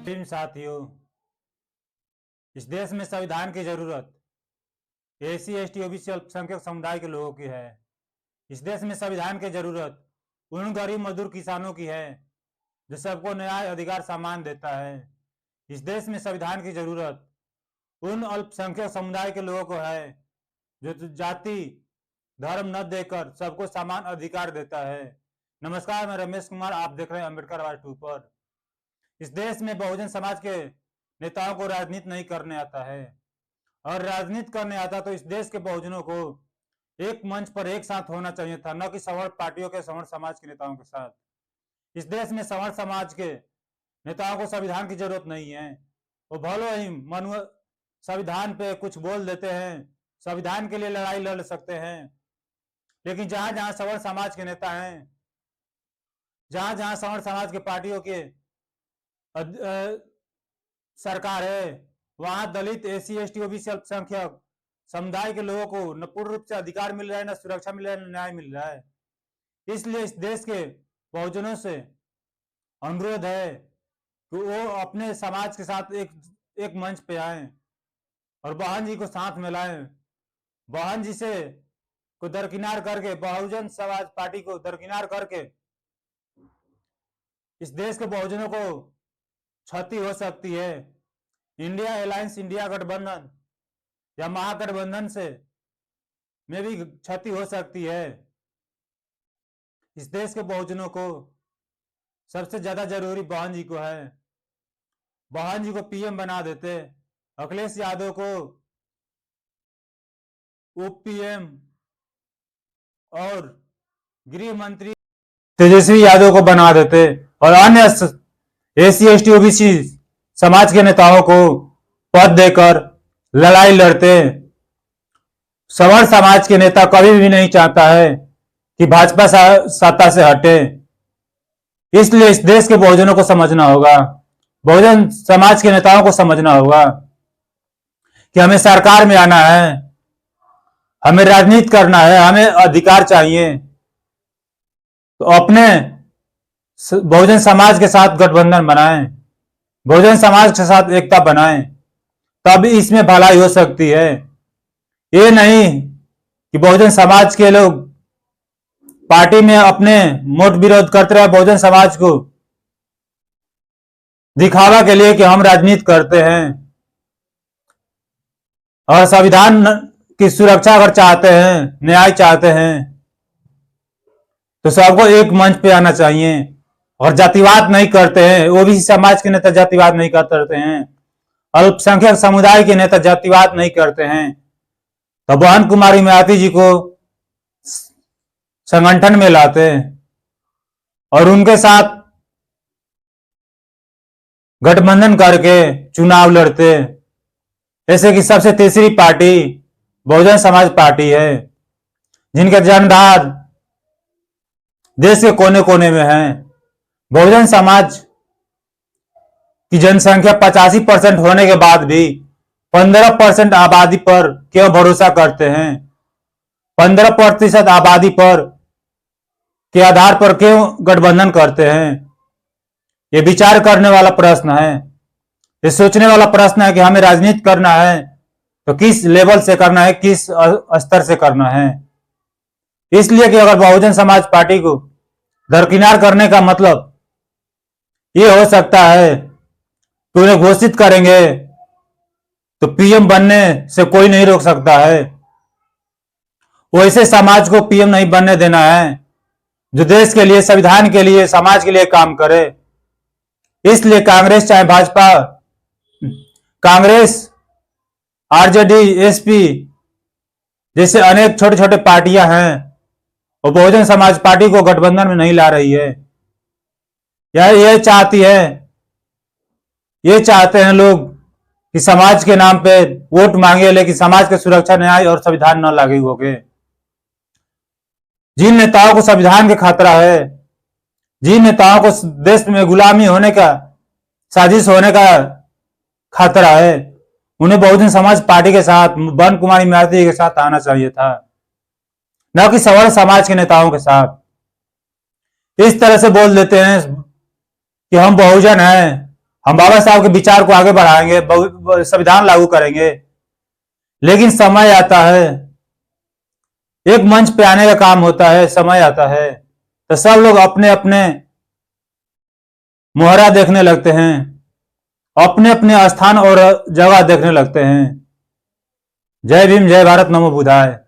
Team साथियों, इस देश में संविधान की जरूरत एसी एसटी ओबीसी अल्पसंख्यक समुदाय के लोगों की है। इस देश में संविधान की जरूरत उन गरीब मजदूर किसानों की है जो सबको न्याय अधिकार सम्मान देता है। इस देश में संविधान की जरूरत उन अल्पसंख्यक समुदाय के लोगों को है जो जाति धर्म न देकर सबको समान अधिकार देता है। नमस्कार, मैं रमेश कुमार, आप देख रहे हैं अम्बेडकर आवाज 2 पर। इस देश में बहुजन समाज के नेताओं को राजनीति नहीं करने आता है, और राजनीति करने आता तो इस देश के बहुजनों को एक मंच पर एक साथ होना चाहिए था, न कि सवर्ण पार्टियों के सवर्ण समाज के नेताओं के साथ। इस देश में सवर्ण समाज के नेताओं को संविधान की जरूरत नहीं है। वो भलो ही मनु संविधान पे कुछ बोल देते हैं, संविधान के लिए लड़ाई लड़ सकते हैं, लेकिन जहां जहां सवर्ण समाज के नेता हैं, जहां जहां सवर्ण समाज के पार्टियों के सरकार है, वहां दलित एसी एसटी ओबीसी अल्पसंख्यक समुदाय के लोगों को न पूर्ण रूप से अधिकार मिल रहा है, न सुरक्षा मिल रहा है, न न्याय मिल रहा है। इसलिए इस देश के बहुजनों से अनुरोध है कि वो अपने समाज के साथ एक मंच पे आए और बहन जी को साथ में लाएं। बहन जी से को दरकिनार करके, बहुजन समाज पार्टी को दरकिनार करके इस देश के बहुजनों को क्षति हो सकती है। इंडिया अलायंस, इंडिया गठबंधन या महागठबंधन से में भी क्षति हो सकती है। इस देश के बहुजनों को सबसे ज्यादा जरूरी बहन जी को है। बहन जी को पीएम बना देते, अखिलेश यादव को उप पीएम और गृह मंत्री तेजस्वी यादव को बना देते, और अन्य एसी एसटी ओबीसी समाज के नेताओं को पद देकर लड़ाई लड़ते। सवर्ण समाज के नेता कभी भी नहीं चाहता है कि भाजपा सत्ता से हटे। इसलिए इस देश के बहुजनों को समझना होगा, बहुजन समाज के नेताओं को समझना होगा कि हमें सरकार में आना है, हमें राजनीति करना है, हमें अधिकार चाहिए। तो अपने बहुजन समाज के साथ गठबंधन बनाएं, बहुजन समाज के साथ एकता बनाएं, तब इसमें भलाई हो सकती है। ये नहीं कि बहुजन समाज के लोग पार्टी में अपने मोट विरोध करते रहे, बहुजन समाज को दिखावा के लिए कि हम राजनीति करते हैं। और संविधान की सुरक्षा अगर चाहते हैं, न्याय चाहते हैं, तो सबको एक मंच पे आना चाहिए। और जातिवाद नहीं करते हैं, ओबीसी समाज के नेता जातिवाद नहीं करते हैं, अल्पसंख्यक समुदाय के नेता जातिवाद नहीं करते हैं। तो बहन कुमारी मायावती जी को संगठन में लाते और उनके साथ गठबंधन करके चुनाव लड़ते। जैसे कि सबसे तीसरी पार्टी बहुजन समाज पार्टी है, जिनके जन्मदार देश के कोने कोने में है। बहुजन समाज की जनसंख्या 85% होने के बाद भी 15% आबादी पर क्यों भरोसा करते हैं? 15% आबादी पर के आधार पर क्यों गठबंधन करते हैं? ये विचार करने वाला प्रश्न है, ये सोचने वाला प्रश्न है कि हमें राजनीति करना है तो किस लेवल से करना है, किस स्तर से करना है। इसलिए कि अगर बहुजन समाज पार्टी को दरकिनार करने का मतलब ये हो सकता है कि उन्हें घोषित करेंगे तो पीएम बनने से कोई नहीं रोक सकता है। वैसे समाज को पीएम नहीं बनने देना है जो देश के लिए, संविधान के लिए, समाज के लिए काम करे। इसलिए कांग्रेस चाहे भाजपा, कांग्रेस, आरजेडी, एसपी जैसे अनेक छोटे छोटे पार्टियां हैं, और बहुजन समाज पार्टी को गठबंधन में नहीं ला रही है। ये चाहती है, ये चाहते हैं लोग कि समाज के नाम पे वोट मांगे, लेकिन समाज के सुरक्षा, न्याय और संविधान न लागू होगे। जिन नेताओं को संविधान के खतरा है, जिन नेताओं को देश में गुलामी होने का, साजिश होने का खतरा है, उन्हें बहुजन समाज पार्टी के साथ, बहन कुमारी मायावती के साथ आना चाहिए था, न कि सवर्ण समाज के नेताओं के साथ। इस तरह से बोल देते हैं कि हम बहुजन हैं, हम बाबा साहब के विचार को आगे बढ़ाएंगे, संविधान लागू करेंगे। लेकिन समय आता है, एक मंच पे आने का काम होता है, समय आता है तो सब लोग अपने अपने मोहरा देखने लगते हैं, अपने अपने स्थान और जगह देखने लगते हैं। जय भीम, जय भारत, नमो बुद्धाय।